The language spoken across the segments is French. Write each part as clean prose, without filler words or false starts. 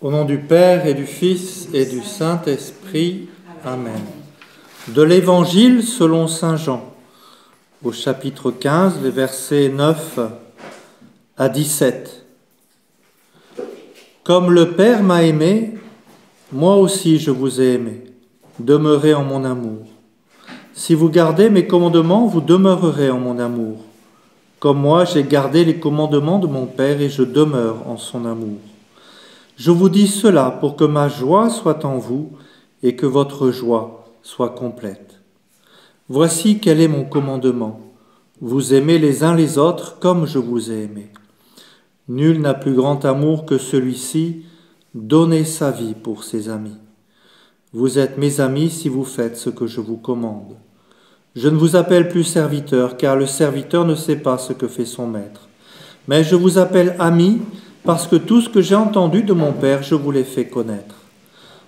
Au nom du Père et du Fils et du Saint-Esprit. Amen. De l'Évangile selon saint Jean, au chapitre 15, les versets 9 à 17. Comme le Père m'a aimé, moi aussi je vous ai aimé. Demeurez en mon amour. Si vous gardez mes commandements, vous demeurerez en mon amour. Comme moi, j'ai gardé les commandements de mon Père et je demeure en son amour. Je vous dis cela pour que ma joie soit en vous et que votre joie soit complète. Voici quel est mon commandement. Vous aimez les uns les autres comme je vous ai aimé. Nul n'a plus grand amour que celui-ci, donner sa vie pour ses amis. Vous êtes mes amis si vous faites ce que je vous commande. Je ne vous appelle plus serviteur, car le serviteur ne sait pas ce que fait son maître. Mais je vous appelle amis, parce que tout ce que j'ai entendu de mon Père, je vous l'ai fait connaître.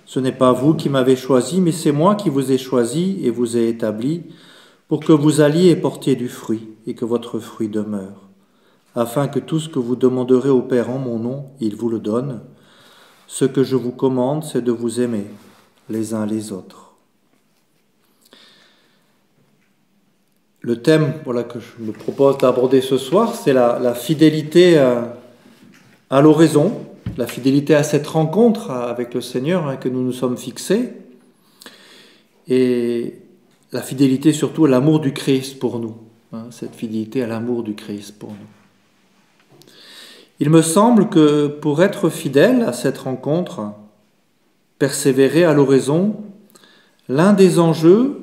Ce n'est pas vous qui m'avez choisi, mais c'est moi qui vous ai choisi et vous ai établi, pour que vous alliez et portiez du fruit, et que votre fruit demeure, afin que tout ce que vous demanderez au Père en mon nom, il vous le donne. Ce que je vous commande, c'est de vous aimer les uns les autres. Le thème que je me propose d'aborder ce soir, c'est la fidélité à l'oraison, la fidélité à cette rencontre avec le Seigneur que nous nous sommes fixés, et la fidélité surtout à l'amour du Christ pour nous, cette fidélité à l'amour du Christ pour nous. Il me semble que pour être fidèle à cette rencontre, persévérer à l'oraison, l'un des enjeux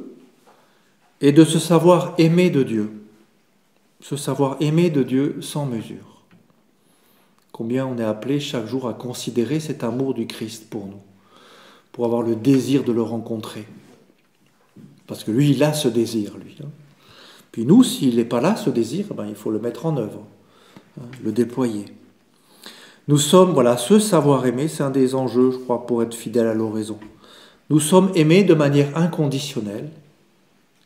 est de se savoir aimer de Dieu, se savoir aimer de Dieu sans mesure. Combien on est appelé chaque jour à considérer cet amour du Christ pour nous, pour avoir le désir de le rencontrer. Parce que lui, il a ce désir, lui. Puis nous, s'il n'est pas là, ce désir, il faut le mettre en œuvre, le déployer. Nous sommes, ce savoir aimer, c'est un des enjeux, je crois, pour être fidèle à l'oraison. Nous sommes aimés de manière inconditionnelle,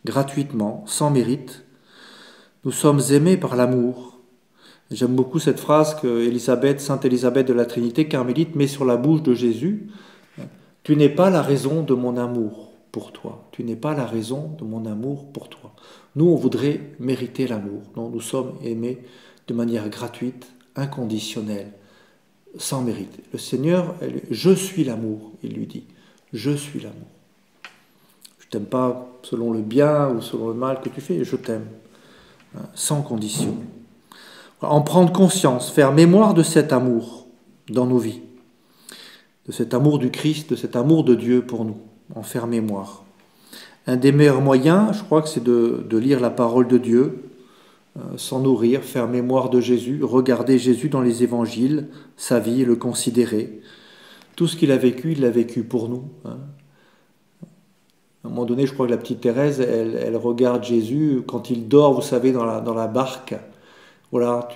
gratuitement, sans mérite. Nous sommes aimés par l'amour. J'aime beaucoup cette phrase que Sainte Élisabeth de la Trinité carmélite met sur la bouche de Jésus. Tu n'es pas la raison de mon amour pour toi. Tu n'es pas la raison de mon amour pour toi. Nous, on voudrait mériter l'amour. Non, nous sommes aimés de manière gratuite, inconditionnelle, sans mérite. Le Seigneur, je suis l'amour, il lui dit. Je suis l'amour. Je t'aime pas selon le bien ou selon le mal que tu fais, je t'aime, sans condition. En prendre conscience, faire mémoire de cet amour dans nos vies, de cet amour du Christ, de cet amour de Dieu pour nous, en faire mémoire. Un des meilleurs moyens, je crois que c'est de lire la parole de Dieu, s'en nourrir, faire mémoire de Jésus, regarder Jésus dans les évangiles, sa vie, le considérer. Tout ce qu'il a vécu, il l'a vécu pour nous. À un moment donné, je crois que la petite Thérèse, elle regarde Jésus quand il dort, vous savez, dans la barque. Voilà,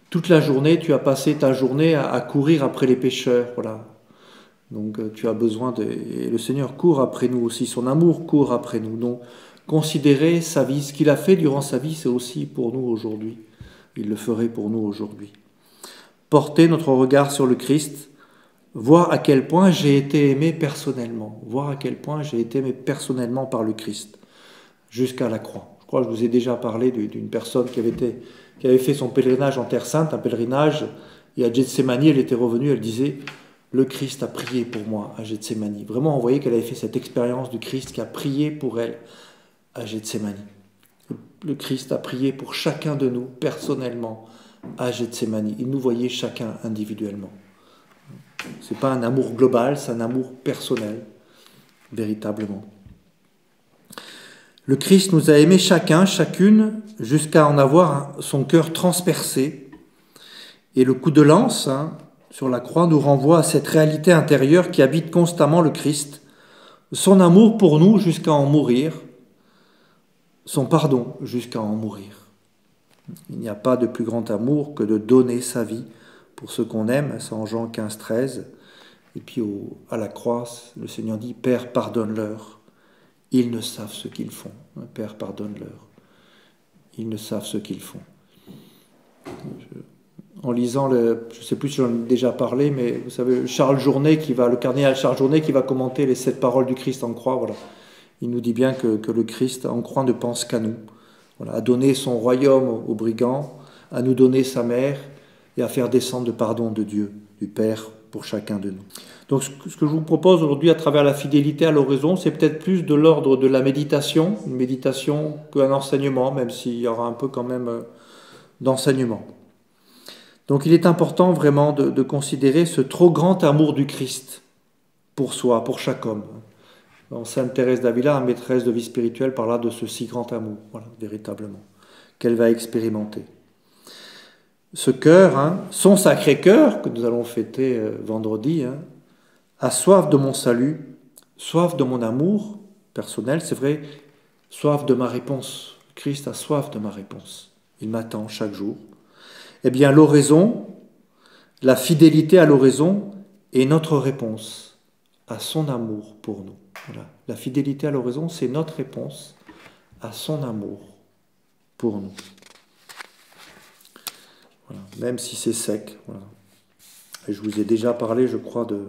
toute la journée, tu as passé ta journée à courir après les pécheurs. Voilà. Donc tu as besoin et le Seigneur court après nous aussi, son amour court après nous. Donc considérer sa vie, ce qu'il a fait durant sa vie, c'est aussi pour nous aujourd'hui. Il le ferait pour nous aujourd'hui. Porter notre regard sur le Christ, voir à quel point j'ai été aimé personnellement, voir à quel point j'ai été aimé personnellement par le Christ, jusqu'à la croix. Je crois que je vous ai déjà parlé d'une personne qui avait fait son pèlerinage en Terre Sainte, un pèlerinage, et à Gethsémani, elle était revenue, elle disait « Le Christ a prié pour moi à Gethsémani ». Vraiment, on voyait qu'elle avait fait cette expérience du Christ qui a prié pour elle à Gethsémani. Le Christ a prié pour chacun de nous, personnellement, à Gethsémani. Il nous voyait chacun individuellement. Ce n'est pas un amour global, c'est un amour personnel, véritablement. Le Christ nous a aimés chacun, chacune, jusqu'à en avoir son cœur transpercé. Et le coup de lance sur la croix nous renvoie à cette réalité intérieure qui habite constamment le Christ, son amour pour nous jusqu'à en mourir, son pardon jusqu'à en mourir. Il n'y a pas de plus grand amour que de donner sa vie pour ceux qu'on aime, c'est en Jean 15, 13. Et puis à la croix, le Seigneur dit « Père, pardonne-leur, ils ne savent ce qu'ils font. » Père, pardonne-leur, ils ne savent ce qu'ils font. en lisant, je ne sais plus si j'en ai déjà parlé, mais vous savez, le cardinal Charles Journet qui va commenter les 7 paroles du Christ en croix, voilà. Il nous dit bien que le Christ en croix ne pense qu'à nous, voilà, à donner son royaume aux brigands, à nous donner sa mère et à faire descendre le pardon de Dieu, du Père, pour chacun de nous. Donc ce que je vous propose aujourd'hui à travers la fidélité à l'oraison, c'est peut-être plus de l'ordre de la méditation, une méditation qu'un enseignement, même s'il y aura un peu quand même d'enseignement. Donc il est important vraiment de considérer ce trop grand amour du Christ pour soi, pour chaque homme. Sainte Thérèse d'Avila, maîtresse de vie spirituelle, parla de ce si grand amour, voilà, véritablement, qu'elle va expérimenter. Ce cœur, son sacré cœur, que nous allons fêter vendredi, a soif de mon salut, soif de mon amour personnel, c'est vrai, soif de ma réponse. Christ a soif de ma réponse. Il m'attend chaque jour. Eh bien, l'oraison, la fidélité à l'oraison est notre réponse à son amour pour nous. Voilà. La fidélité à l'oraison, c'est notre réponse à son amour pour nous. Voilà. Même si c'est sec. Voilà. Et je vous ai déjà parlé, je crois, de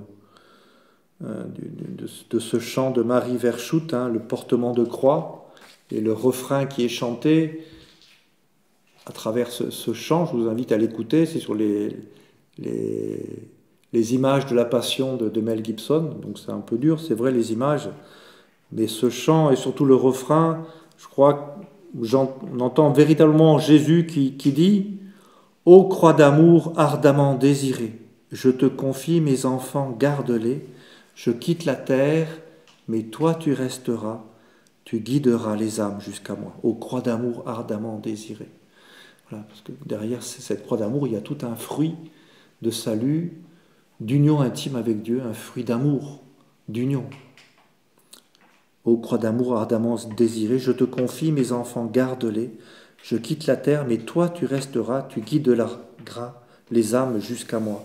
ce chant de Marie Verschout, le portement de croix, et le refrain qui est chanté à travers ce chant. Je vous invite à l'écouter, c'est sur les images de la Passion de Mel Gibson, donc c'est un peu dur, c'est vrai, les images, mais ce chant et surtout le refrain, je crois on entend véritablement Jésus qui dit « Ô croix d'amour ardemment désirée, je te confie mes enfants, garde-les, je quitte la terre, mais toi tu resteras, tu guideras les âmes jusqu'à moi. Ô croix d'amour ardemment désirée. » Voilà, parce que derrière cette croix d'amour, il y a tout un fruit de salut, d'union intime avec Dieu, un fruit d'amour, d'union. Ô croix d'amour ardemment désirée, je te confie mes enfants, garde-les, je quitte la terre, mais toi tu resteras, tu guideras les âmes jusqu'à moi.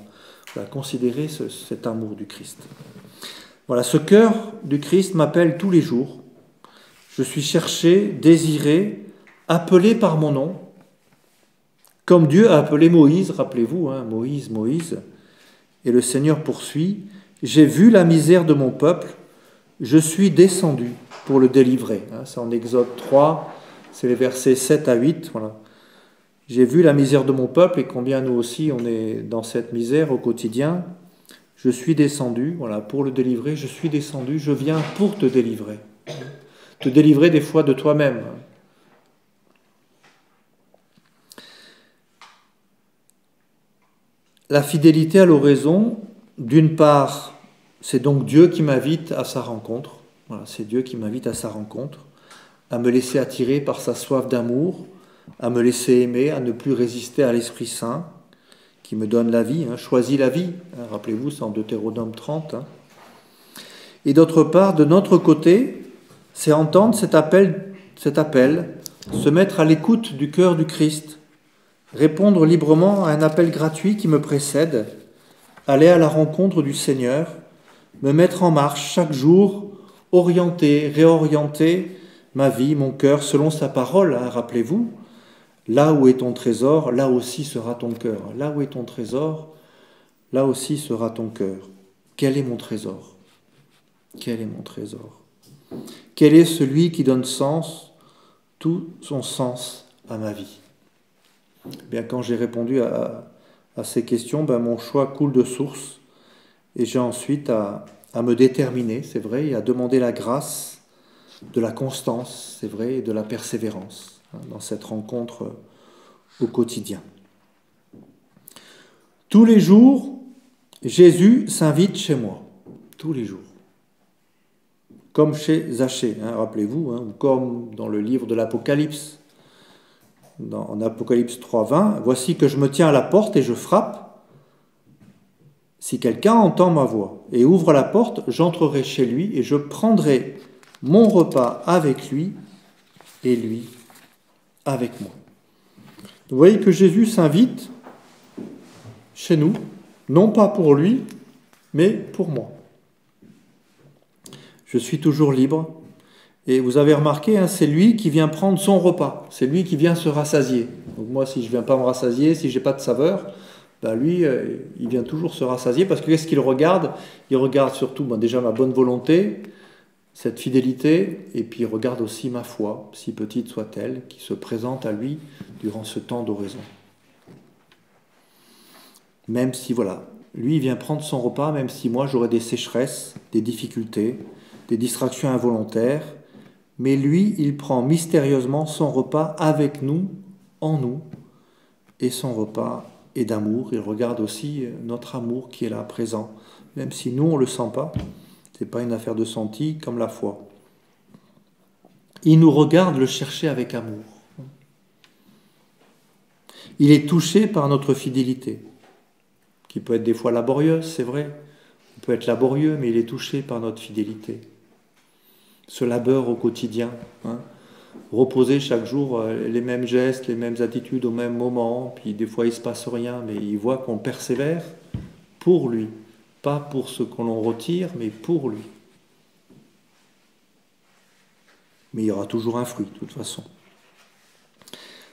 Voilà, considérez cet amour du Christ. Voilà, ce cœur du Christ m'appelle tous les jours. Je suis cherché, désiré, appelé par mon nom, comme Dieu a appelé Moïse, rappelez-vous, Moïse, Moïse, et le Seigneur poursuit, « J'ai vu la misère de mon peuple, je suis descendu pour le délivrer. » C'est en Exode 3, c'est les versets 7 à 8. Voilà. J'ai vu la misère de mon peuple, et combien nous aussi on est dans cette misère au quotidien. Je suis descendu, voilà, pour le délivrer, je suis descendu, je viens pour te délivrer. Te délivrer des fois de toi-même. La fidélité à l'oraison, d'une part, c'est donc Dieu qui m'invite à sa rencontre. Voilà, c'est Dieu qui m'invite à sa rencontre, à me laisser attirer par sa soif d'amour, à me laisser aimer, à ne plus résister à l'Esprit Saint, qui me donne la vie, choisit la vie. Rappelez-vous, c'est en Deutéronome 30. Et d'autre part, de notre côté, c'est entendre cet appel, se mettre à l'écoute du cœur du Christ, répondre librement à un appel gratuit qui me précède, aller à la rencontre du Seigneur, me mettre en marche chaque jour, orienter, réorienter ma vie, mon cœur, selon sa parole, rappelez-vous. Là où est ton trésor, là aussi sera ton cœur. Là où est ton trésor, là aussi sera ton cœur. Quel est mon trésor? Quel est mon trésor? Quel est celui qui donne tout son sens à ma vie? Bien, quand j'ai répondu à ces questions, mon choix coule de source et j'ai ensuite à me déterminer, c'est vrai, et à demander la grâce de la constance, c'est vrai, et de la persévérance dans cette rencontre au quotidien. Tous les jours, Jésus s'invite chez moi, tous les jours. Comme chez Zachée, rappelez-vous, ou comme dans le livre de l'Apocalypse, en Apocalypse 3,20, « Voici que je me tiens à la porte et je frappe. Si quelqu'un entend ma voix et ouvre la porte, j'entrerai chez lui et je prendrai mon repas avec lui et lui avec moi. » Vous voyez que Jésus s'invite chez nous, non pas pour lui, mais pour moi. Je suis toujours libre. Et vous avez remarqué, c'est lui qui vient prendre son repas. C'est lui qui vient se rassasier. Donc moi, si je ne viens pas me rassasier, si je n'ai pas de saveur, ben lui, il vient toujours se rassasier, parce que qu'est-ce qu'il regarde? Il regarde surtout déjà ma bonne volonté, cette fidélité, et puis il regarde aussi ma foi, si petite soit-elle, qui se présente à lui durant ce temps d'oraison. Même si, voilà, lui, il vient prendre son repas, même si moi, j'aurais des sécheresses, des difficultés, des distractions involontaires, mais lui, il prend mystérieusement son repas avec nous, en nous, et son repas est d'amour. Il regarde aussi notre amour qui est là, présent, même si nous, on ne le sent pas. Ce n'est pas une affaire de senti, comme la foi. Il nous regarde le chercher avec amour. Il est touché par notre fidélité, qui peut être des fois laborieuse, c'est vrai. On peut être laborieux, mais il est touché par notre fidélité. Ce labeur au quotidien, reposer chaque jour les mêmes gestes, les mêmes attitudes au même moment, puis des fois il ne se passe rien, mais il voit qu'on persévère pour lui, pas pour ce qu'on en retire, mais pour lui. Mais il y aura toujours un fruit, de toute façon.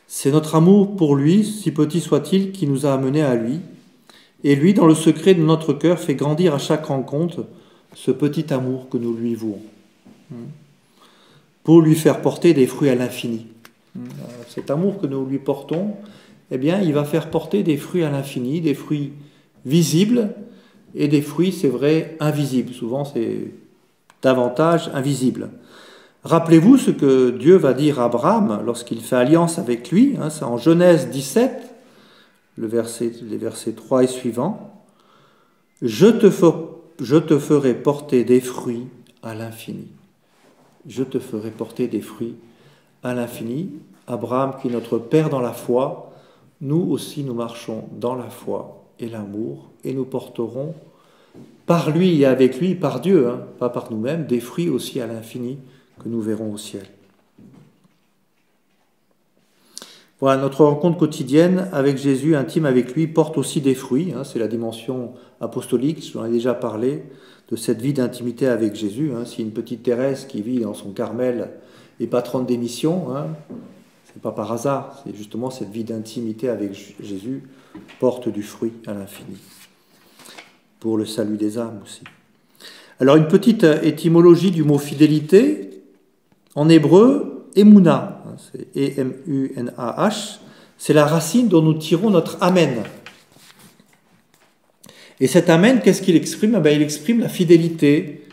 C'est notre amour pour lui, si petit soit-il, qui nous a amenés à lui, et lui, dans le secret de notre cœur, fait grandir à chaque rencontre ce petit amour que nous lui vouons, pour lui faire porter des fruits à l'infini. Cet amour que nous lui portons, eh bien, il va faire porter des fruits à l'infini, des fruits visibles et des fruits, c'est vrai, invisibles. Souvent, c'est davantage invisible. Rappelez-vous ce que Dieu va dire à Abraham lorsqu'il fait alliance avec lui, c'est en Genèse 17, les versets 3 et suivants. Je te ferai porter des fruits à l'infini. Je te ferai porter des fruits à l'infini. Abraham, qui est notre Père dans la foi, nous aussi nous marchons dans la foi et l'amour, et nous porterons par lui et avec lui, par Dieu, pas par nous-mêmes, des fruits aussi à l'infini que nous verrons au ciel. Voilà, notre rencontre quotidienne avec Jésus, intime avec lui, porte aussi des fruits. C'est la dimension apostolique, j'en ai déjà parlé, de cette vie d'intimité avec Jésus. Si une petite Thérèse qui vit dans son Carmel est patronne des missions, c'est pas par hasard, c'est justement cette vie d'intimité avec Jésus porte du fruit à l'infini, pour le salut des âmes aussi. Alors une petite étymologie du mot fidélité, en hébreu, Emouna, c'est E-M-U-N-A-H, c'est la racine dont nous tirons notre amen. Et cet amen, qu'est-ce qu'il exprime? Il exprime la fidélité,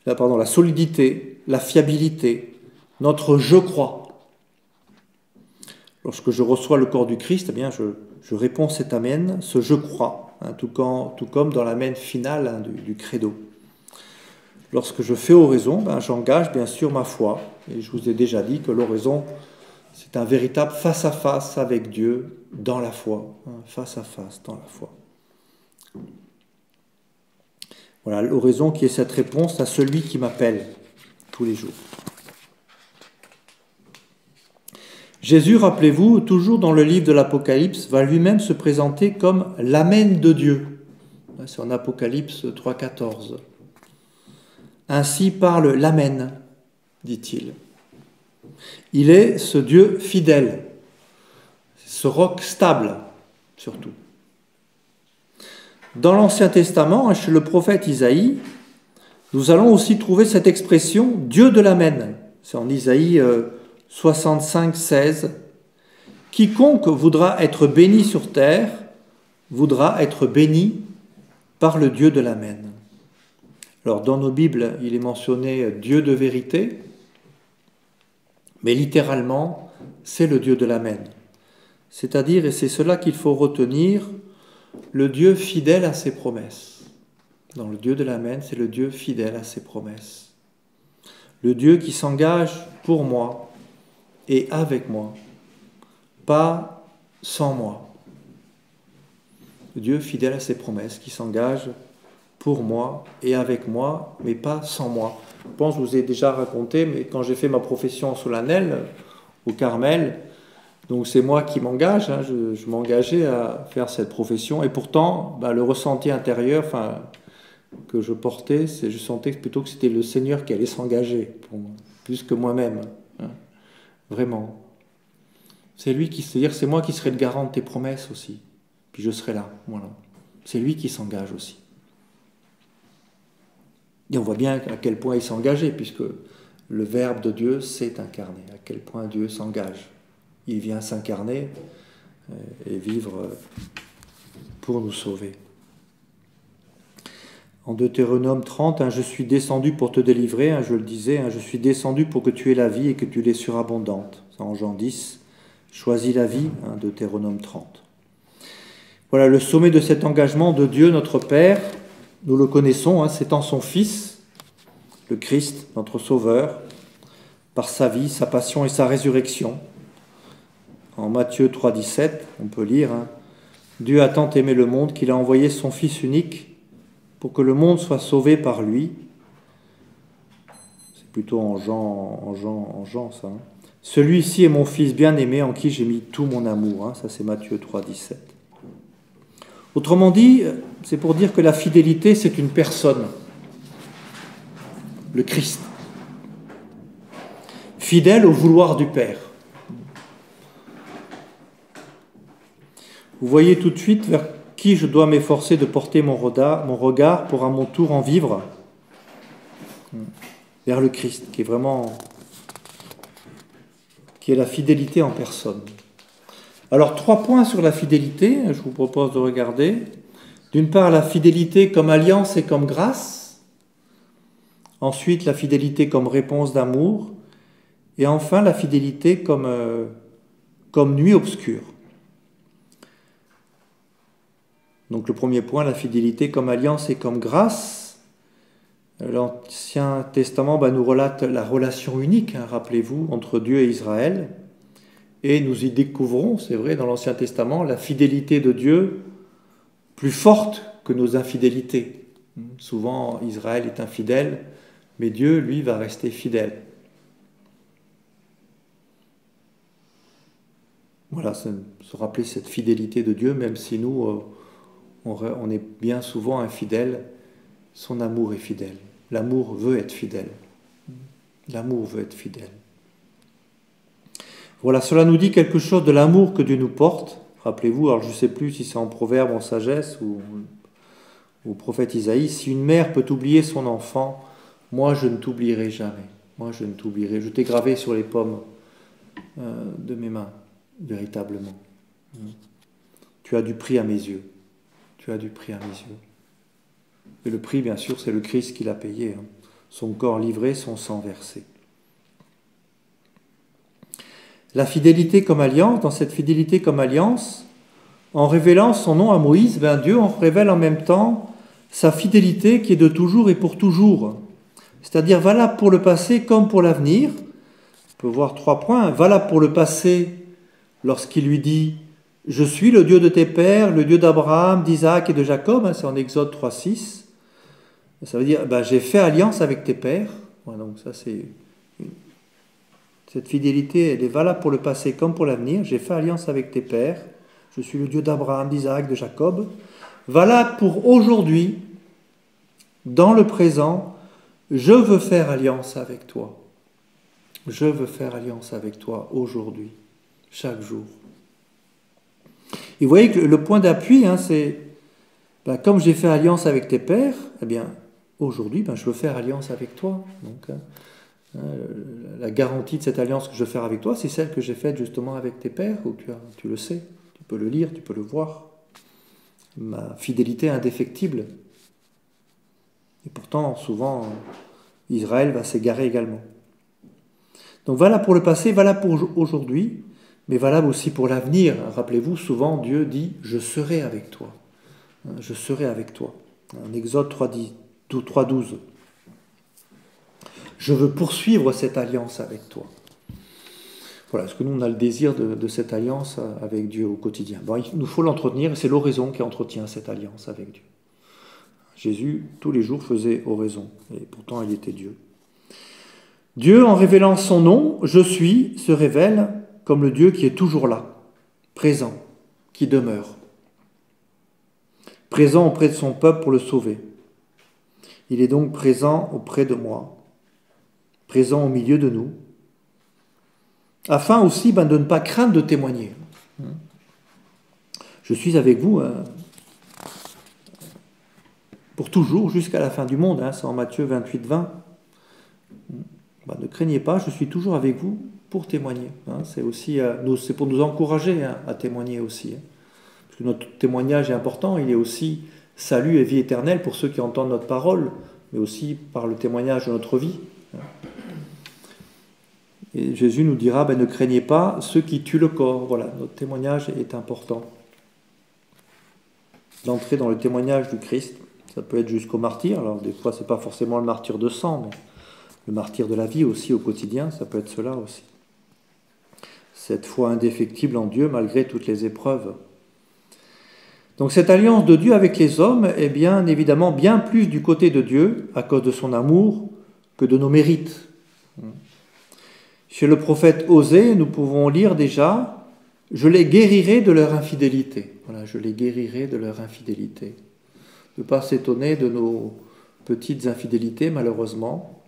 la solidité, la fiabilité, notre je crois. Lorsque je reçois le corps du Christ, je réponds cet amen, ce je crois, tout comme dans l'amen final du credo. Lorsque je fais oraison, j'engage bien sûr ma foi. Et je vous ai déjà dit que l'oraison, c'est un véritable face-à-face avec Dieu dans la foi. Face-à-face dans la foi. Voilà, l'oraison qui est cette réponse à celui qui m'appelle tous les jours. Jésus, rappelez-vous, toujours dans le livre de l'Apocalypse, va lui-même se présenter comme l'Amen de Dieu. C'est en Apocalypse 3,14. Ainsi parle l'Amen, dit-il. Il est ce Dieu fidèle, ce roc stable, surtout. Dans l'Ancien Testament, chez le prophète Isaïe, nous allons aussi trouver cette expression « Dieu de l'Amen ». C'est en Isaïe 65, 16. « Quiconque voudra être béni sur terre, voudra être béni par le Dieu de l'Amen ». Alors, dans nos Bibles, il est mentionné « Dieu de vérité », mais littéralement, c'est le Dieu de l'Amen. C'est-à-dire, et c'est cela qu'il faut retenir, le Dieu fidèle à ses promesses. Dans le Dieu de l'Amen, c'est le Dieu fidèle à ses promesses. Le Dieu qui s'engage pour moi et avec moi, pas sans moi. Le Dieu fidèle à ses promesses, qui s'engage pour moi et avec moi, mais pas sans moi. Je pense que je vous ai déjà raconté, mais quand j'ai fait ma profession solennelle au Carmel, donc c'est moi qui m'engage, je m'engageais à faire cette profession, et pourtant, le ressenti intérieur que je portais, je sentais plutôt que c'était le Seigneur qui allait s'engager, plus que moi-même, vraiment. C'est lui c'est moi qui serai le garant de tes promesses aussi. puis je serai là. Voilà. C'est lui qui s'engage aussi. Et on voit bien à quel point il s'est engagé, puisque le Verbe de Dieu s'est incarné, à quel point Dieu s'engage. Il vient s'incarner et vivre pour nous sauver. En Deutéronome 30, je suis descendu pour te délivrer, je le disais, je suis descendu pour que tu aies la vie et que tu l'aies surabondante. En Jean 10, choisis la vie, Deutéronome 30. Voilà, le sommet de cet engagement de Dieu, notre Père, nous le connaissons, c'est en son Fils, le Christ, notre Sauveur, par sa vie, sa passion et sa résurrection. En Matthieu 3, 17, on peut lire, Dieu a tant aimé le monde qu'il a envoyé son Fils unique pour que le monde soit sauvé par lui. C'est plutôt en Jean ça. Celui-ci est mon Fils bien-aimé en qui j'ai mis tout mon amour. Ça c'est Matthieu 3, 17. Autrement dit, c'est pour dire que la fidélité, c'est une personne. Le Christ. Fidèle au vouloir du Père. Vous voyez tout de suite vers qui je dois m'efforcer de porter mon regard pour à mon tour en vivre. Vers le Christ, qui est la fidélité en personne. Alors, 3 points sur la fidélité, je vous propose de regarder. D'une part, la fidélité comme alliance et comme grâce. Ensuite, la fidélité comme réponse d'amour. Et enfin, la fidélité comme nuit obscure. Donc, le premier point, la fidélité comme alliance et comme grâce. L'Ancien Testament nous relate la relation unique, rappelez-vous, entre Dieu et Israël. Et nous y découvrons, c'est vrai, dans l'Ancien Testament, la fidélité de Dieu plus forte que nos infidélités. Souvent, Israël est infidèle, mais Dieu, lui, va rester fidèle. Voilà, se rappeler cette fidélité de Dieu, même si nous, on est bien souvent infidèles, son amour est fidèle. L'amour veut être fidèle. L'amour veut être fidèle. Voilà, cela nous dit quelque chose de l'amour que Dieu nous porte. Rappelez-vous, alors je ne sais plus si c'est en Proverbe, en Sagesse ou au prophète Isaïe, si une mère peut oublier son enfant, moi je ne t'oublierai jamais. Moi je ne t'oublierai. Je t'ai gravé sur les paumes de mes mains, véritablement. Tu as du prix à mes yeux. Tu as du prix à mes yeux. Et le prix, bien sûr, c'est le Christ qui l'a payé. Son corps livré, son sang versé. La fidélité comme alliance, dans cette fidélité comme alliance, en révélant son nom à Moïse, Dieu en révèle en même temps sa fidélité qui est de toujours et pour toujours. C'est-à-dire valable pour le passé comme pour l'avenir. On peut voir 3 points. Valable pour le passé lorsqu'il lui dit « Je suis le Dieu de tes pères, le Dieu d'Abraham, d'Isaac et de Jacob ». C'est en Exode 3, 6. Ça veut dire « J'ai fait alliance avec tes pères ». Voilà, donc ça c'est... Cette fidélité, elle est valable pour le passé comme pour l'avenir. J'ai fait alliance avec tes pères. Je suis le Dieu d'Abraham, d'Isaac, de Jacob. Valable pour aujourd'hui, dans le présent, je veux faire alliance avec toi. Je veux faire alliance avec toi aujourd'hui, chaque jour. Et vous voyez que le point d'appui, c'est, comme j'ai fait alliance avec tes pères, aujourd'hui, je veux faire alliance avec toi. Donc, la garantie de cette alliance que je veux faire avec toi, c'est celle que j'ai faite justement avec tes pères, où tu le sais, tu peux le lire, tu peux le voir. Ma fidélité indéfectible. Et pourtant, souvent, Israël va s'égarer également. Donc voilà pour le passé, voilà pour aujourd'hui, mais valable aussi pour l'avenir. Rappelez-vous, souvent Dieu dit « Je serai avec toi ». Je serai avec toi. En Exode 3.12. Je veux poursuivre cette alliance avec toi. Voilà, est-ce que nous, on a le désir de cette alliance avec Dieu au quotidien? Il nous faut l'entretenir, et c'est l'oraison qui entretient cette alliance avec Dieu. Jésus, tous les jours, faisait oraison, et pourtant il était Dieu. Dieu, en révélant son nom, je suis, se révèle comme le Dieu qui est toujours là, présent, qui demeure. Présent auprès de son peuple pour le sauver. Il est donc présent auprès de moi, présent au milieu de nous, afin aussi de ne pas craindre de témoigner. Je suis avec vous pour toujours, jusqu'à la fin du monde. Hein, c'est en Matthieu 28, 20. Ne craignez pas, je suis toujours avec vous pour témoigner. Hein, c'est pour nous encourager à témoigner aussi. Hein, parce que notre témoignage est important, il est aussi salut et vie éternelle pour ceux qui entendent notre parole, mais aussi par le témoignage de notre vie. Et Jésus nous dira, ne craignez pas ceux qui tuent le corps. Voilà, notre témoignage est important. D'entrer dans le témoignage du Christ, ça peut être jusqu'au martyr. Alors des fois, c'est pas forcément le martyr de sang, mais le martyr de la vie aussi au quotidien, ça peut être cela aussi. Cette foi indéfectible en Dieu malgré toutes les épreuves. Donc cette alliance de Dieu avec les hommes est bien évidemment bien plus du côté de Dieu à cause de son amour que de nos mérites. Chez le prophète Osée, nous pouvons lire déjà « Je les guérirai de leur infidélité ». Voilà, je les guérirai de leur infidélité. Ne pas s'étonner de nos petites infidélités, malheureusement.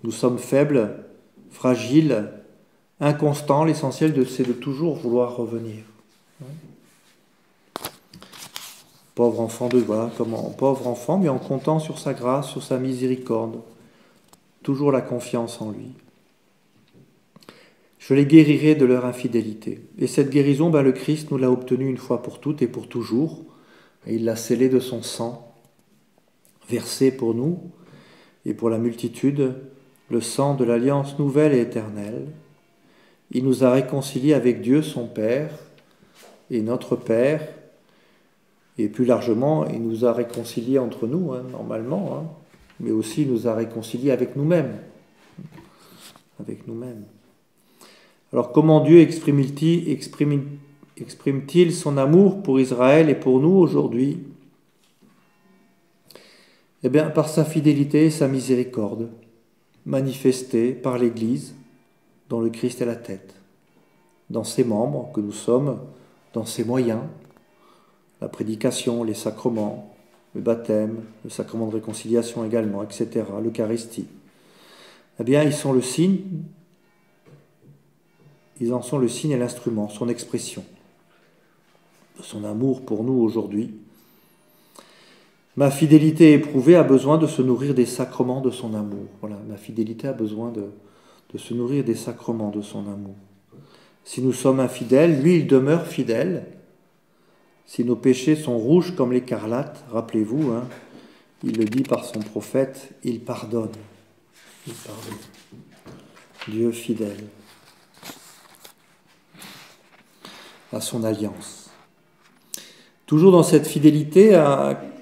Nous sommes faibles, fragiles, inconstants. L'essentiel, c'est de toujours vouloir revenir. Pauvre enfant de voilà, pauvre enfant, mais en comptant sur sa grâce, sur sa miséricorde. Toujours la confiance en lui. Je les guérirai de leur infidélité. Et cette guérison, le Christ nous l'a obtenue une fois pour toutes et pour toujours. Et il l'a scellée de son sang, versé pour nous et pour la multitude, le sang de l'alliance nouvelle et éternelle. Il nous a réconciliés avec Dieu, son Père, et notre Père, et plus largement, il nous a réconciliés entre nous, normalement, mais aussi il nous a réconciliés avec nous-mêmes. Avec nous-mêmes. Alors comment Dieu exprime-t-il son amour pour Israël et pour nous aujourd'hui? Eh bien, par sa fidélité et sa miséricorde, manifestée par l'Église, dont le Christ est la tête, dans ses membres que nous sommes, dans ses moyens, la prédication, les sacrements, le baptême, le sacrement de réconciliation également, etc., l'Eucharistie. Eh bien, ils sont le signe, ils en sont le signe et l'instrument, son expression, de son amour pour nous aujourd'hui. Ma fidélité éprouvée a besoin de se nourrir des sacrements de son amour. Voilà, ma fidélité a besoin de se nourrir des sacrements de son amour. Si nous sommes infidèles, lui, il demeure fidèle. Si nos péchés sont rouges comme l'écarlate, rappelez-vous, il le dit par son prophète, il pardonne. Il pardonne. Dieu fidèle à son alliance. Toujours dans cette fidélité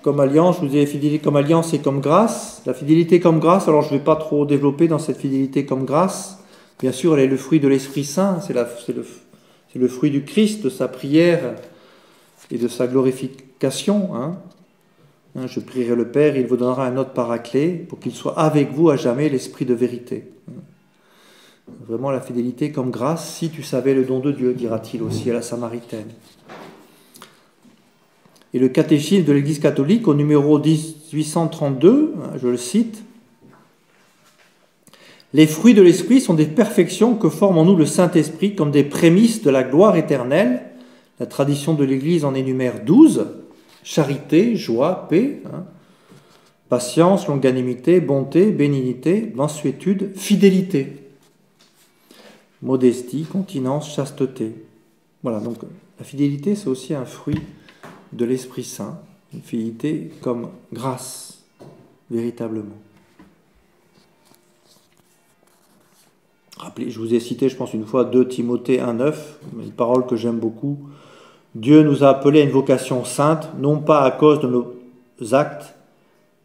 comme alliance, je vous ai fidélité comme alliance et comme grâce. La fidélité comme grâce, alors je ne vais pas trop développer dans cette fidélité comme grâce. Bien sûr, elle est le fruit de l'Esprit Saint, c'est le fruit du Christ, de sa prière et de sa glorification. Je prierai le Père, il vous donnera un autre paraclet pour qu'il soit avec vous à jamais, l'Esprit de vérité. Vraiment la fidélité comme grâce, si tu savais le don de Dieu, dira-t-il aussi à la Samaritaine. Et le catéchisme de l'Église catholique, au numéro 1832, je le cite, « Les fruits de l'Esprit sont des perfections que forme en nous le Saint-Esprit comme des prémices de la gloire éternelle. La tradition de l'Église en énumère 12, charité, joie, paix, patience, longanimité, bonté, bénignité, mansuétude, fidélité, modestie, continence, chasteté. » Voilà, donc la fidélité, c'est aussi un fruit de l'Esprit Saint, une fidélité comme grâce, véritablement. Rappelez, je vous ai cité, je pense une fois, 2 Timothée 1,9, une parole que j'aime beaucoup. Dieu nous a appelés à une vocation sainte, non pas à cause de nos actes,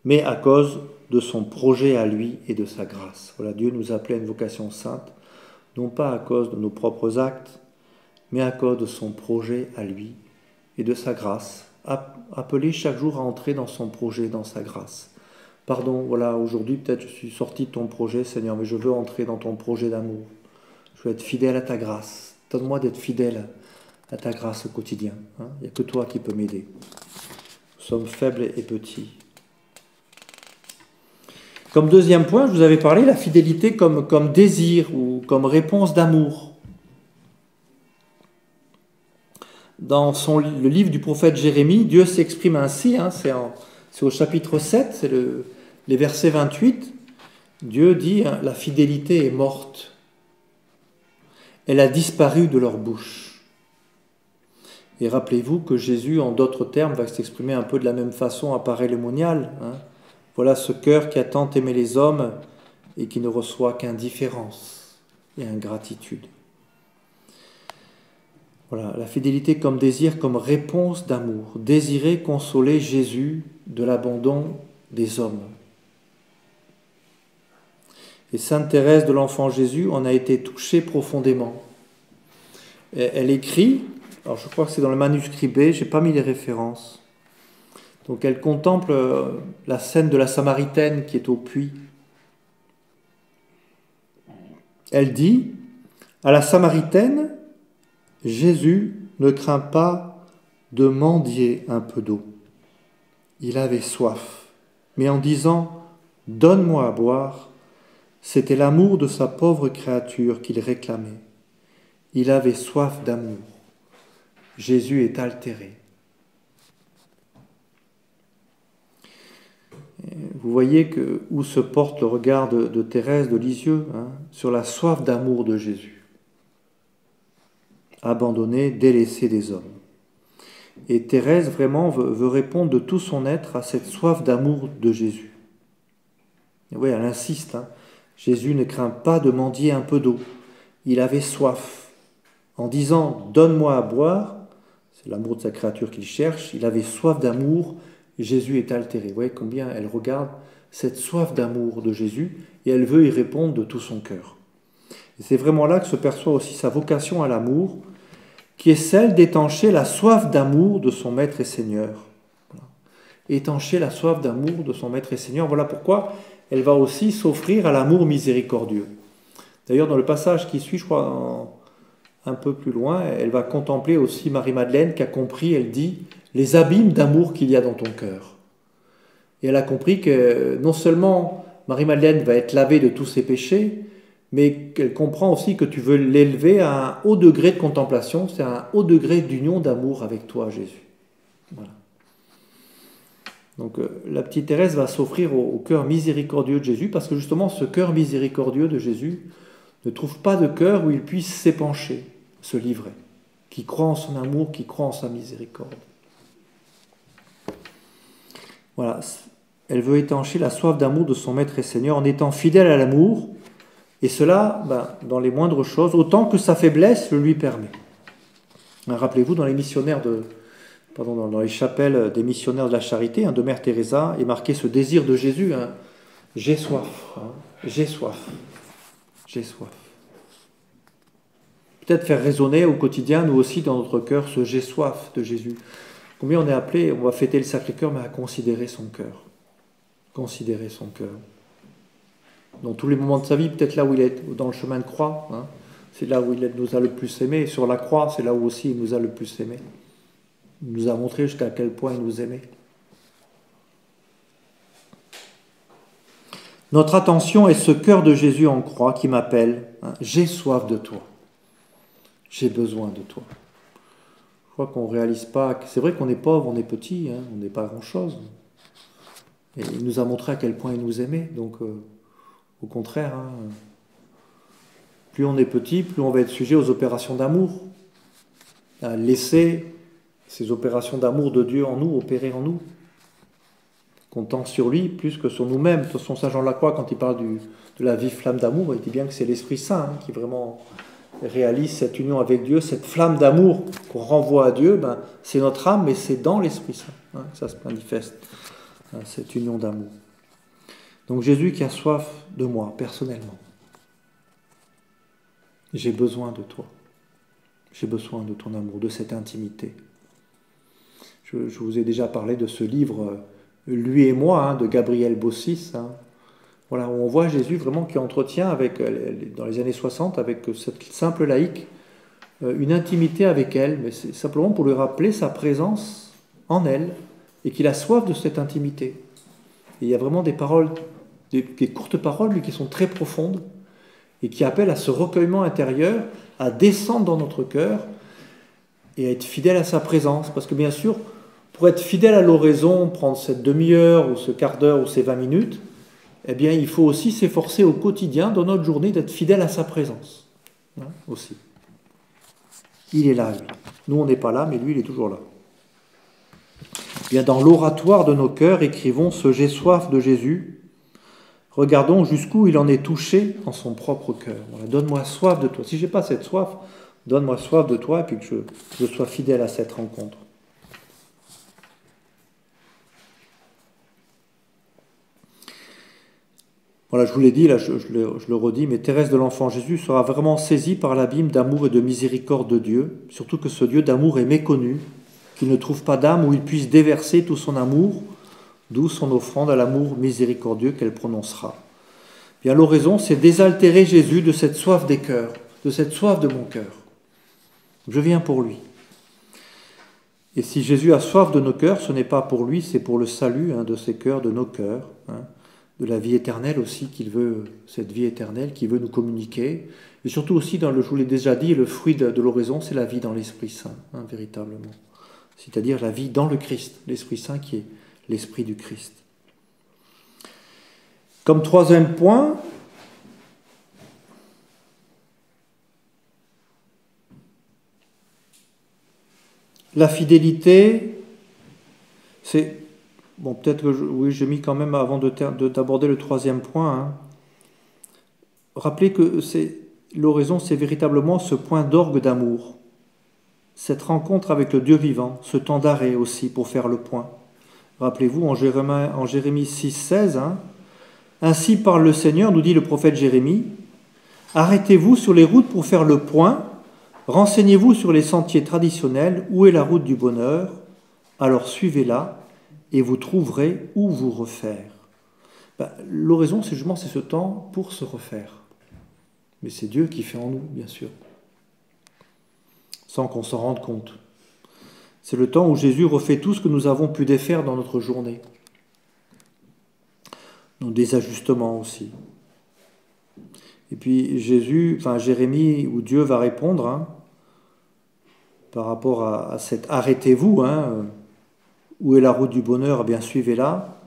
mais à cause de son projet à lui et de sa grâce. Voilà, Dieu nous a appelés à une vocation sainte, non pas à cause de nos propres actes, mais à cause de son projet à lui et de sa grâce. Appelé chaque jour à entrer dans son projet, dans sa grâce. Pardon, voilà, aujourd'hui peut-être je suis sorti de ton projet, Seigneur, mais je veux entrer dans ton projet d'amour. Je veux être fidèle à ta grâce. Donne-moi d'être fidèle à ta grâce au quotidien. Il n'y a que toi qui peux m'aider. Nous sommes faibles et petits. Comme deuxième point, je vous avais parlé, la fidélité comme désir ou comme réponse d'amour. dans le livre du prophète Jérémie, Dieu s'exprime ainsi, hein, c'est au chapitre 7, c'est les versets 28. Dieu dit, hein, la fidélité est morte. Elle a disparu de leur bouche. Et rappelez-vous que Jésus, en d'autres termes, va s'exprimer un peu de la même façon à parélémonial. Hein. Voilà ce cœur qui a tant aimé les hommes et qui ne reçoit qu'indifférence et ingratitude. Voilà, la fidélité comme désir, comme réponse d'amour. Désirer consoler Jésus de l'abandon des hommes. Et Sainte Thérèse de l'Enfant Jésus en a été touchée profondément. Elle écrit, alors je crois que c'est dans le manuscrit B, je n'ai pas mis les références. Donc elle contemple la scène de la Samaritaine qui est au puits. Elle dit, à la Samaritaine, Jésus ne craint pas de mendier un peu d'eau. Il avait soif, mais en disant « Donne-moi à boire », c'était l'amour de sa pauvre créature qu'il réclamait. Il avait soif d'amour. Jésus est altéré. Vous voyez où se porte le regard de Thérèse de Lisieux, hein, sur la soif d'amour de Jésus. Abandonné, délaissé des hommes. Et Thérèse vraiment veut répondre de tout son être à cette soif d'amour de Jésus. Et oui, elle insiste, hein. Jésus ne craint pas de mendier un peu d'eau. Il avait soif. En disant « Donne-moi à boire », c'est l'amour de sa créature qu'il cherche, il avait soif d'amour, Jésus est altéré. Vous voyez combien elle regarde cette soif d'amour de Jésus et elle veut y répondre de tout son cœur. Et c'est vraiment là que se perçoit aussi sa vocation à l'amour, qui est celle d'étancher la soif d'amour de son Maître et Seigneur. Voilà. Étancher la soif d'amour de son Maître et Seigneur, voilà pourquoi elle va aussi s'offrir à l'amour miséricordieux. D'ailleurs, dans le passage qui suit, je crois, un peu plus loin, elle va contempler aussi Marie-Madeleine qui a compris, elle dit, les abîmes d'amour qu'il y a dans ton cœur. Et elle a compris que non seulement Marie-Madeleine va être lavée de tous ses péchés, mais qu'elle comprend aussi que tu veux l'élever à un haut degré de contemplation, c'est un haut degré d'union d'amour avec toi, Jésus. Voilà. Donc la petite Thérèse va s'offrir au cœur miséricordieux de Jésus, parce que justement ce cœur miséricordieux de Jésus ne trouve pas de cœur où il puisse s'épancher, se livrer, qui croit en son amour, qui croit en sa miséricorde. Voilà, elle veut étancher la soif d'amour de son Maître et Seigneur en étant fidèle à l'amour, et cela dans les moindres choses, autant que sa faiblesse le lui permet. Rappelez-vous, dans les chapelles des missionnaires de la charité, de Mère Teresa, est marqué ce désir de Jésus, hein, j'ai soif, hein, j'ai soif, j'ai soif. Peut-être faire résonner au quotidien, nous aussi, dans notre cœur, ce j'ai soif de Jésus. Combien on est appelé, on va fêter le Sacré-Cœur, mais à considérer son cœur. Considérer son cœur. Dans tous les moments de sa vie, peut-être là où il est, dans le chemin de croix, hein, c'est là où il nous a le plus aimés. Et sur la croix, c'est là où aussi il nous a le plus aimés. Il nous a montré jusqu'à quel point il nous aimait. Notre attention est ce cœur de Jésus en croix qui m'appelle, hein, j'ai soif de toi. J'ai besoin de toi. Je crois qu'on ne réalise pas. C'est vrai qu'on est pauvre, on est petit, hein, on n'est pas grand-chose. Et il nous a montré à quel point il nous aimait. Donc, au contraire, hein, plus on est petit, plus on va être sujet aux opérations d'amour. À laisser ces opérations d'amour de Dieu en nous, opérer en nous. Comptant sur lui plus que sur nous-mêmes. De toute façon, Saint Jean de la Croix, quand il parle de la vive flamme d'amour, il dit bien que c'est l'Esprit Saint, hein, qui vraiment réalise cette union avec Dieu, cette flamme d'amour qu'on renvoie à Dieu, c'est notre âme, mais c'est dans l'Esprit Saint, hein, que ça se manifeste, hein, cette union d'amour. Donc Jésus qui a soif de moi, personnellement. J'ai besoin de toi. J'ai besoin de ton amour, de cette intimité. Je vous ai déjà parlé de ce livre « Lui et moi » hein, de Gabriel Bossis, hein. Voilà, où on voit Jésus vraiment qui entretient dans les années 60 avec cette simple laïque une intimité avec elle, mais c'est simplement pour lui rappeler sa présence en elle et qu'il a soif de cette intimité. Et il y a vraiment des paroles, des courtes paroles mais qui sont très profondes et qui appellent à ce recueillement intérieur, à descendre dans notre cœur et à être fidèle à sa présence. Parce que bien sûr, pour être fidèle à l'oraison, prendre cette demi-heure ou ce quart d'heure ou ces 20 minutes, eh bien, il faut aussi s'efforcer au quotidien, dans notre journée, d'être fidèle à sa présence. Hein, aussi. Il est là, lui. Nous, on n'est pas là, mais lui, il est toujours là. Eh bien, dans l'oratoire de nos cœurs, écrivons ce « J'ai soif de Jésus ». Regardons jusqu'où il en est touché en son propre cœur. Voilà, donne-moi soif de toi. Si je n'ai pas cette soif, donne-moi soif de toi et puis que je sois fidèle à cette rencontre. Voilà, je vous l'ai dit, là, je le redis, mais Thérèse de l'Enfant Jésus sera vraiment saisie par l'abîme d'amour et de miséricorde de Dieu, surtout que ce Dieu d'amour est méconnu, qu'il ne trouve pas d'âme où il puisse déverser tout son amour, d'où son offrande à l'amour miséricordieux qu'elle prononcera. Bien, l'oraison, c'est désaltérer Jésus de cette soif des cœurs, de cette soif de mon cœur. Je viens pour lui. Et si Jésus a soif de nos cœurs, ce n'est pas pour lui, c'est pour le salut de ces cœurs, de nos cœurs, de la vie éternelle aussi qu'il veut, cette vie éternelle qu'il veut nous communiquer. Et surtout aussi, je vous l'ai déjà dit, le fruit de l'oraison, c'est la vie dans l'Esprit Saint, véritablement. C'est-à-dire la vie dans le Christ, l'Esprit Saint qui est l'Esprit du Christ. Comme troisième point, la fidélité, c'est... Bon, peut-être que oui, j'ai mis quand même, avant d'aborder le troisième point, rappelez que l'oraison, c'est véritablement ce point d'orgue d'amour, cette rencontre avec le Dieu vivant, ce temps d'arrêt aussi pour faire le point. Rappelez-vous, en Jérémie 6, 16, ainsi parle le Seigneur, nous dit le prophète Jérémie, arrêtez-vous sur les routes pour faire le point, renseignez-vous sur les sentiers traditionnels, où est la route du bonheur, alors suivez-la, et vous trouverez où vous refaire. L'oraison, c'est ce temps pour se refaire. Mais c'est Dieu qui fait en nous, bien sûr, sans qu'on s'en rende compte. C'est le temps où Jésus refait tout ce que nous avons pu défaire dans notre journée. Nos désajustements aussi. Et puis Jérémie, où Dieu va répondre par rapport à cet « arrêtez-vous », où est la route du bonheur? Eh bien, suivez-la.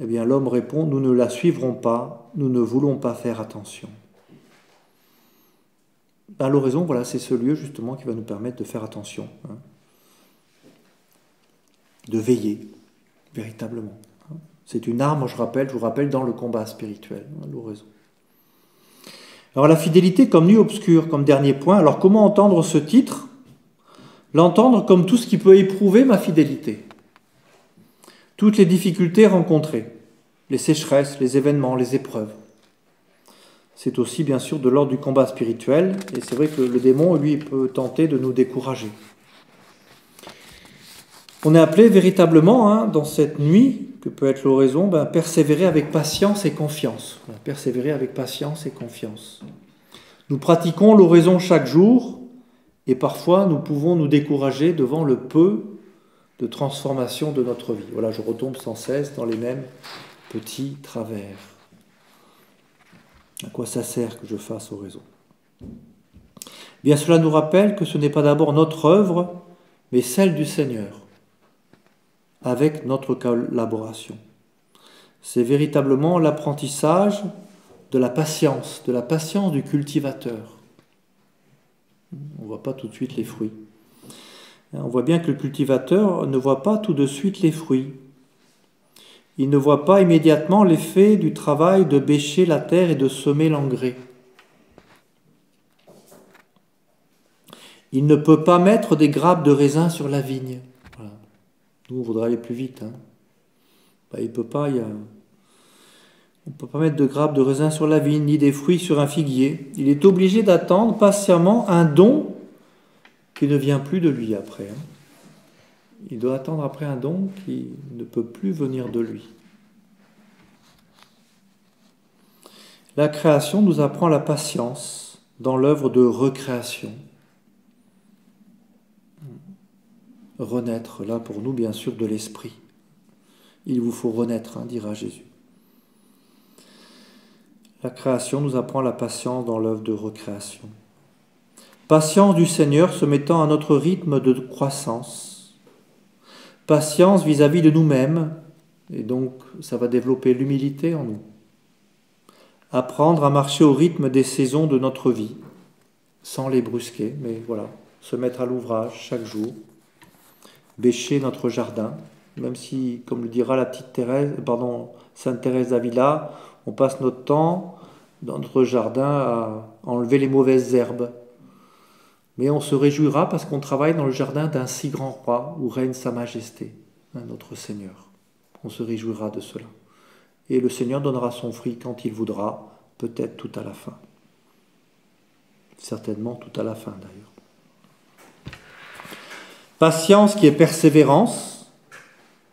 Eh bien, l'homme répond, nous ne la suivrons pas, nous ne voulons pas faire attention. L'oraison, voilà, c'est ce lieu justement qui va nous permettre de faire attention, de veiller, véritablement. C'est une arme, je vous rappelle, dans le combat spirituel, l'oraison. Alors, la fidélité comme nuit obscure, comme dernier point. Alors, comment entendre ce titre? L'entendre comme tout ce qui peut éprouver ma fidélité. Toutes les difficultés rencontrées, les sécheresses, les événements, les épreuves. C'est aussi bien sûr de l'ordre du combat spirituel, et c'est vrai que le démon, lui, peut tenter de nous décourager. On est appelé véritablement, dans cette nuit, que peut être l'oraison, persévérer avec patience et confiance. Persévérer avec patience et confiance. Nous pratiquons l'oraison chaque jour, et parfois nous pouvons nous décourager devant le peu de transformation de notre vie. Voilà, je retombe sans cesse dans les mêmes petits travers. À quoi ça sert que je fasse oraison? Bien, cela nous rappelle que ce n'est pas d'abord notre œuvre, mais celle du Seigneur, avec notre collaboration. C'est véritablement l'apprentissage de la patience du cultivateur. On ne voit pas tout de suite les fruits. On voit bien que le cultivateur ne voit pas tout de suite les fruits. Il ne voit pas immédiatement l'effet du travail de bêcher la terre et de semer l'engrais. Il ne peut pas mettre des grappes de raisin sur la vigne. Voilà. Nous, on voudrait aller plus vite. Il ne peut pas, on ne peut pas mettre de grappes de raisin sur la vigne, ni des fruits sur un figuier. Il est obligé d'attendre patiemment un don qui ne vient plus de lui après. Il doit attendre après un don qui ne peut plus venir de lui. La création nous apprend la patience dans l'œuvre de recréation. Renaître, là pour nous, bien sûr, de l'esprit. Il vous faut renaître, dira Jésus. La création nous apprend la patience dans l'œuvre de recréation. Patience du Seigneur se mettant à notre rythme de croissance. Patience vis-à-vis de nous-mêmes, et donc ça va développer l'humilité en nous. Apprendre à marcher au rythme des saisons de notre vie, sans les brusquer, mais voilà, se mettre à l'ouvrage chaque jour, bêcher notre jardin, même si, comme le dira la petite Sainte Thérèse d'Avila, on passe notre temps dans notre jardin à enlever les mauvaises herbes. Mais on se réjouira parce qu'on travaille dans le jardin d'un si grand roi où règne sa majesté, notre Seigneur. On se réjouira de cela. Et le Seigneur donnera son fruit quand il voudra, peut-être tout à la fin. Certainement tout à la fin d'ailleurs. Patience qui est persévérance,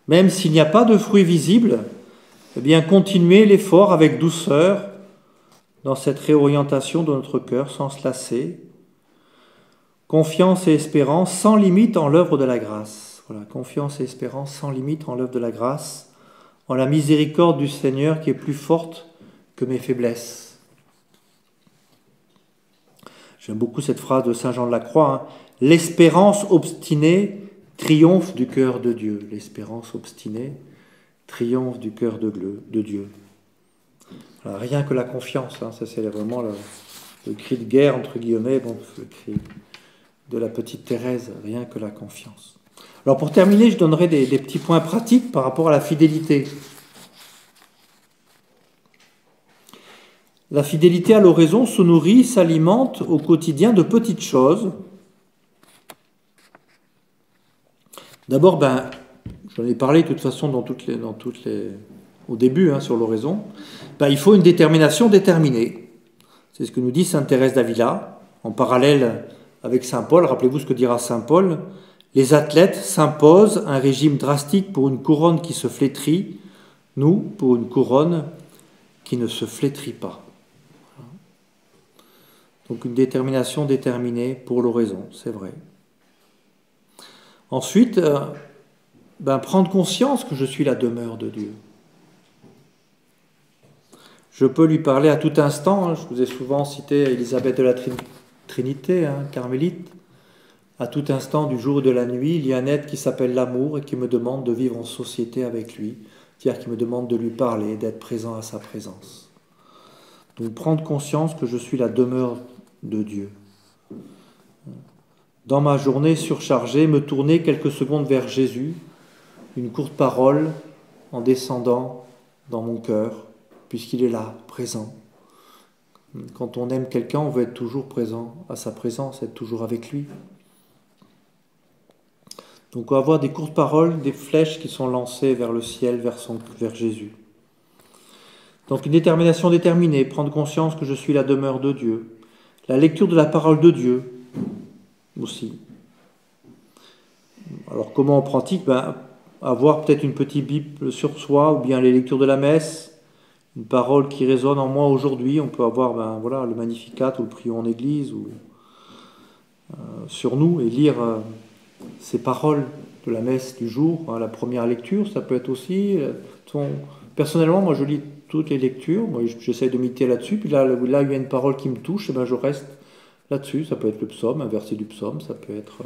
même s'il n'y a pas de fruit visible, eh bien continuer l'effort avec douceur dans cette réorientation de notre cœur sans se lasser. Confiance et espérance sans limite en l'œuvre de la grâce. Voilà, confiance et espérance sans limite en l'œuvre de la grâce, en la miséricorde du Seigneur qui est plus forte que mes faiblesses. J'aime beaucoup cette phrase de Saint Jean de la Croix. L'espérance obstinée triomphe du cœur de Dieu. L'espérance obstinée triomphe du cœur de Dieu. Voilà, rien que la confiance, ça c'est vraiment le cri de guerre, entre guillemets, le cri de la petite Thérèse, rien que la confiance. Alors pour terminer, je donnerai des petits points pratiques par rapport à la fidélité. La fidélité à l'oraison se nourrit, s'alimente au quotidien de petites choses. D'abord, j'en ai parlé de toute façon au début sur l'oraison, il faut une détermination déterminée. C'est ce que nous dit Sainte Thérèse d'Avila, en parallèle avec Saint Paul. Rappelez-vous ce que dira Saint Paul. Les athlètes s'imposent un régime drastique pour une couronne qui se flétrit, nous pour une couronne qui ne se flétrit pas. Donc une détermination déterminée pour l'oraison, c'est vrai. Ensuite, prendre conscience que je suis la demeure de Dieu. Je peux lui parler à tout instant. Je vous ai souvent cité Élisabeth de la Trinité, carmélite. À tout instant du jour et de la nuit, il y a un être qui s'appelle l'amour et qui me demande de vivre en société avec lui, c'est-à-dire qui me demande de lui parler, d'être présent à sa présence. Donc prendre conscience que je suis la demeure de Dieu. Dans ma journée surchargée, me tourner quelques secondes vers Jésus, une courte parole en descendant dans mon cœur, puisqu'il est là, présent. Quand on aime quelqu'un, on veut être toujours présent à sa présence, être toujours avec lui. Donc on va avoir des courtes paroles, des flèches qui sont lancées vers le ciel, vers Jésus. Donc une détermination déterminée, prendre conscience que je suis la demeure de Dieu. La lecture de la parole de Dieu aussi. Alors comment on pratique ? Avoir peut-être une petite Bible sur soi, ou bien les lectures de la messe, une parole qui résonne en moi aujourd'hui. On peut avoir le Magnificat ou le Prions en Église ou sur nous et lire ces paroles de la messe du jour, la première lecture. Ça peut être aussi personnellement, moi je lis toutes les lectures, moi j'essaie de méditer là-dessus, puis là il y a une parole qui me touche, et je reste là-dessus. Ça peut être le psaume, un verset du psaume, ça peut être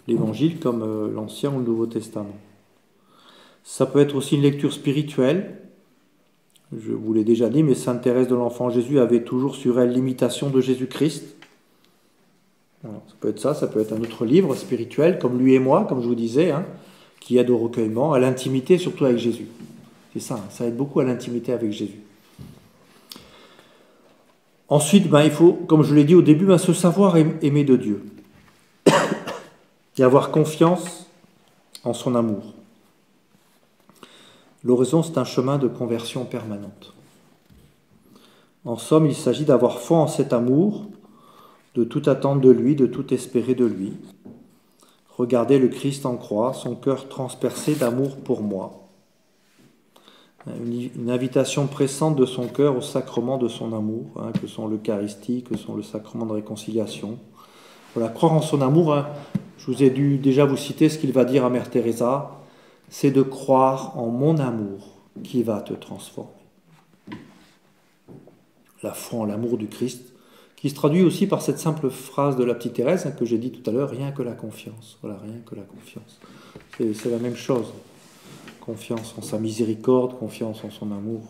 l'évangile comme l'Ancien ou le Nouveau Testament. Ça peut être aussi une lecture spirituelle. Je vous l'ai déjà dit, mais Sainte Thérèse de l'Enfant Jésus avait toujours sur elle l'imitation de Jésus-Christ. Voilà, ça peut être un autre livre spirituel, comme Lui et moi, comme je vous disais, qui aide au recueillement, à l'intimité, surtout avec Jésus. C'est ça aide beaucoup à l'intimité avec Jésus. Ensuite, il faut, comme je l'ai dit au début, se savoir aimer de Dieu et avoir confiance en son amour. L'oraison, c'est un chemin de conversion permanente. En somme, il s'agit d'avoir foi en cet amour, de tout attendre de lui, de tout espérer de lui. Regardez le Christ en croix, son cœur transpercé d'amour pour moi. Une invitation pressante de son cœur au sacrement de son amour, que sont l'Eucharistie, que sont le sacrement de réconciliation. Voilà, croire en son amour, je vous ai dû déjà vous citer ce qu'il va dire à Mère Teresa, c'est de croire en mon amour qui va te transformer. La foi en l'amour du Christ qui se traduit aussi par cette simple phrase de la petite Thérèse que j'ai dit tout à l'heure, rien que la confiance. Voilà, rien que la confiance. C'est la même chose. Confiance en sa miséricorde, confiance en son amour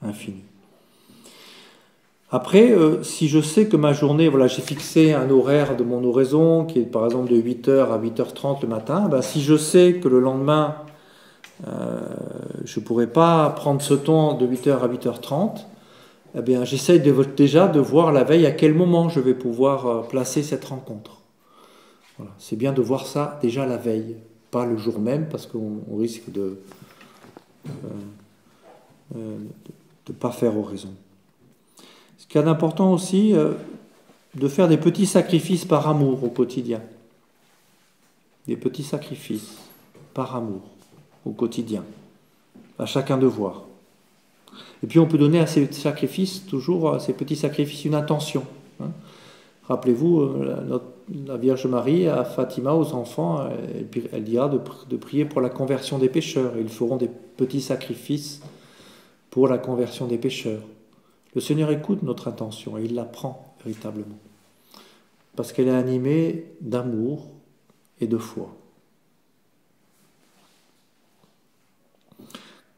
infini. Après, si je sais que ma journée, voilà, j'ai fixé un horaire de mon oraison qui est par exemple de 8h à 8h30 le matin, ben, si je sais que le lendemain, je ne pourrai pas prendre ce temps de 8h à 8h30, eh bien, j'essaye déjà de voir la veille à quel moment je vais pouvoir placer cette rencontre. Voilà. C'est bien de voir ça déjà la veille, pas le jour même, parce qu'on risque de ne pas faire oraison. Ce qu'il y a d'important aussi, de faire des petits sacrifices par amour au quotidien. Des petits sacrifices par amour au quotidien. À chacun de voir. Et puis on peut donner à ces sacrifices, toujours à ces petits sacrifices, une intention. Hein. Rappelez-vous, la Vierge Marie à Fatima, aux enfants, elle dira de prier pour la conversion des pécheurs. Ils feront des petits sacrifices pour la conversion des pécheurs. Le Seigneur écoute notre intention et il la prend véritablement. Parce qu'elle est animée d'amour et de foi.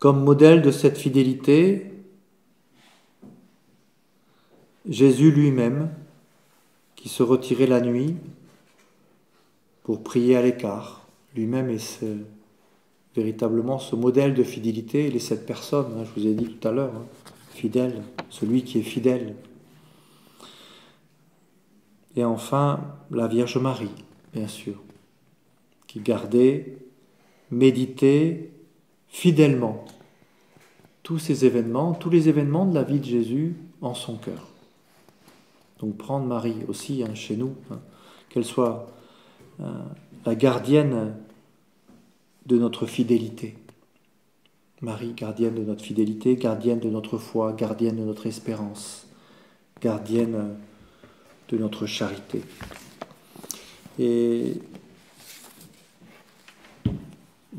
Comme modèle de cette fidélité, Jésus lui-même, qui se retirait la nuit pour prier à l'écart, lui-même est véritablement ce modèle de fidélité. Il est cette personne, hein, je vous ai dit tout à l'heure, hein, fidèle, celui qui est fidèle. Et enfin, la Vierge Marie, bien sûr, qui gardait, méditait fidèlement tous les événements de la vie de Jésus en son cœur. Donc prendre Marie aussi hein, chez nous, hein, qu'elle soit la gardienne de notre fidélité. Marie, gardienne de notre fidélité, gardienne de notre foi, gardienne de notre espérance, gardienne de notre charité. Et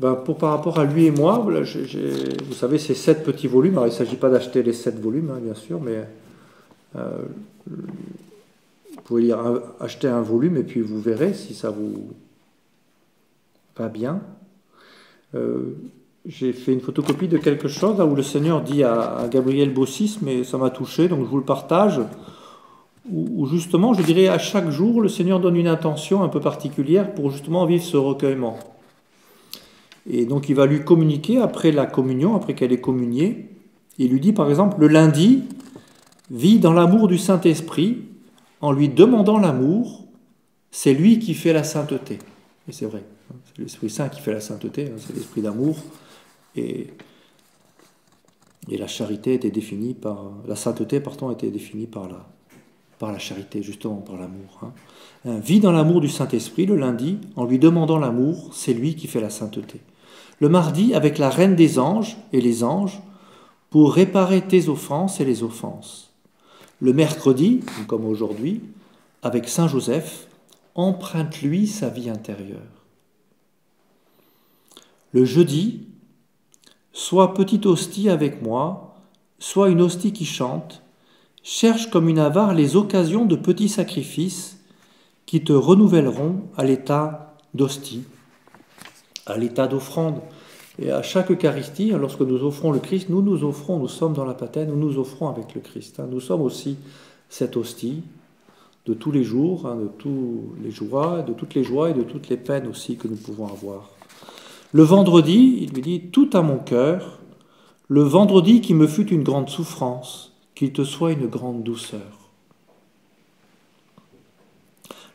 par rapport à lui et moi, voilà, vous savez, ces 7 petits volumes. Alors il ne s'agit pas d'acheter les 7 volumes, hein, bien sûr, mais vous pouvez acheter un volume et puis vous verrez si ça vous va bien. J'ai fait une photocopie de quelque chose là où le Seigneur dit à Gabriel Bossis, mais ça m'a touché, donc je vous le partage, où justement, je dirais, à chaque jour, le Seigneur donne une intention un peu particulière pour justement vivre ce recueillement. Et donc il va lui communiquer après la communion, après qu'elle ait communié, il lui dit par exemple, le lundi, vis dans l'amour du Saint-Esprit, en lui demandant l'amour, c'est lui qui fait la sainteté. Et c'est vrai, c'est l'Esprit Saint qui fait la sainteté, c'est l'esprit d'amour. Et la charité était définie par... La sainteté, était définie par la charité, justement, par l'amour. Hein. Vis dans l'amour du Saint-Esprit, le lundi, en lui demandant l'amour, c'est lui qui fait la sainteté. Le mardi, avec la reine des anges et les anges, pour réparer tes offenses et les offenses. Le mercredi, comme aujourd'hui, avec Saint Joseph, emprunte-lui sa vie intérieure. Le jeudi, sois petite hostie avec moi, sois une hostie qui chante, cherche comme une avare les occasions de petits sacrifices qui te renouvelleront à l'état d'hostie, à l'état d'offrande. Et à chaque Eucharistie, lorsque nous offrons le Christ, nous sommes dans la patène, nous offrons avec le Christ. Nous sommes aussi cette hostie de tous les jours, de toutes les joies et de toutes les peines aussi que nous pouvons avoir. Le vendredi, il lui dit, tout à mon cœur, le vendredi qui me fut une grande souffrance, qu'il te soit une grande douceur.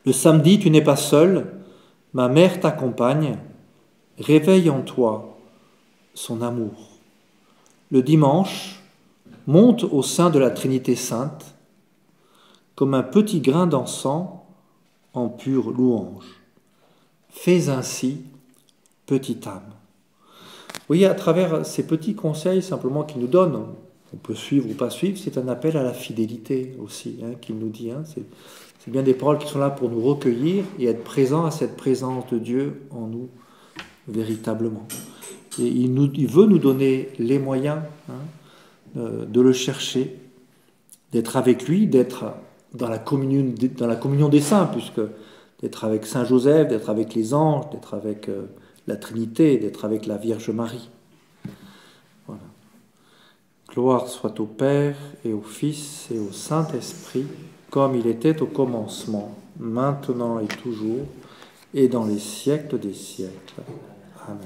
Le samedi, tu n'es pas seul, ma mère t'accompagne, réveille en toi son amour. Le dimanche, monte au sein de la Trinité sainte, comme un petit grain d'encens en pure louange. Fais ainsi, petite âme. Vous voyez, à travers ces petits conseils simplement qu'il nous donne, on peut suivre ou pas suivre, c'est un appel à la fidélité aussi, qu'il nous dit. C'est bien des paroles qui sont là pour nous recueillir et être présents à cette présence de Dieu en nous, véritablement. Et il veut nous donner les moyens de le chercher, d'être avec lui, d'être dans la communion des saints, puisque d'être avec Saint Joseph, d'être avec les anges, d'être avec la Trinité, d'être avec la Vierge Marie. Voilà. Gloire soit au Père et au Fils et au Saint-Esprit, comme il était au commencement, maintenant et toujours, et dans les siècles des siècles. Amen.